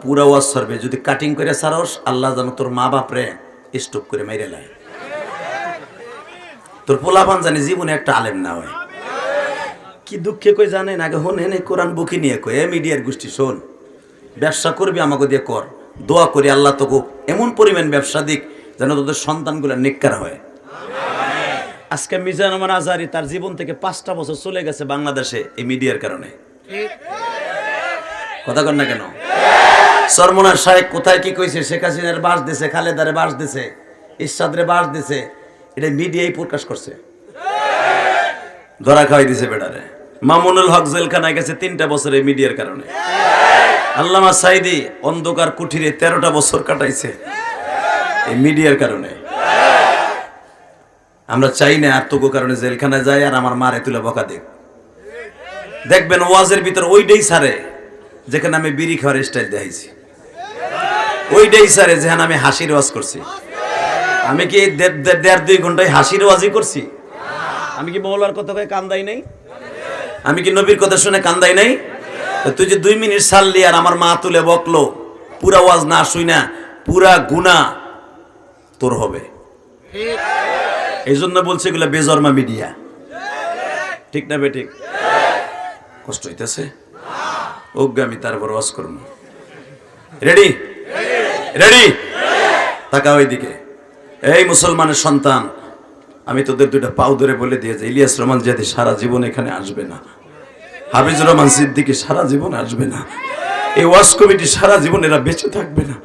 পুরা ওয়াজ সরবে যদি কাটিং করে সারস আল্লাহ যেন তোর মা বাপরে স্টপ করে মেরে লাই, তোর পোলাপান জানি জীবনে একটা আলেম না হয়। কি দুঃখে কই জানেন, আগে হন হেনে কোরআন বুকি নিয়ে কই এ মিডিয়ার গোষ্ঠী শোন, ব্যবসা করবি আমাকে দিয়ে কর, দোয়া করি আল্লাহ তোকে এমন পরিমাণ ব্যবসা দিক যেন তোদের সন্তানগুলো নেককার হয়। আজকে মিজান রহমান আজহারী তার জীবন থেকে 5টা বছর চলে গেছে বাংলাদেশে এই মিডিয়ার কারণে। কথা কন না কেন? সরমনার শাহেক কোথায় কি কইছে, শেখ হাসিনার বাস দিছে, খালেদারে বাস দিছে, ইরশাদরে বাস দিছে, এটা মিডিয়াই প্রকাশ করছে, ধরা খাওয়াই দিছে বেটারে। মামুনুল হক জেলখানায় গেছে 3টা বছর এই মিডিয়ার কারণে। আল্লামা সাইদি অন্ধকার কুঠিরে 13টা বছর কাটাইছে এই মিডিয়ার কারণে। আমরা চাই না আর তোকে কারণে জেলখানায় যায় আর আমার মারে তুলে বকা দেখ। দেখবেন ওয়াজের ভিতর ওইটাই সারে যেখানে আমি বিড়ি খাওয়ার স্টাইল দেখাইছি, ওইটাই সারে যেখানে আমি হাসির ওয়াজ করছি। আমি কি 1.5-2 ঘন্টায় হাসির ওয়াজই করছি? আমি কি মৌলার কথা কয়ে কান্দাই নাই? আমি কি নবীর কথা শুনে কান্দাই নাই? তুই যে 2 মিনিট সারলি আর আমার মা তুলে বকলো, পুরা ওয়াজ না শুই না, পুরা গুনাহ তোর হবে। এই জন্য বলছে এগুলো বেজরমা মিডিয়া, ঠিক না বেঠিক? কষ্ট হইতেছে ওকে, আমি তারপর ওয়াজ করবো। রেডি রেডি তাকা ওইদিকে। এই মুসলমানের সন্তান, আমি তোদের 2টা পাও ধরে বলে দিয়েছি, ইলিয়াস রহমান জিয়াদি সারা জীবন এখানে আসবে না, হাফিজুর রহমান সিদ্দিকী সারা জীবন আসবে না, এই ওয়াজ কমিটি সারা জীবন এরা বেঁচে থাকবে না।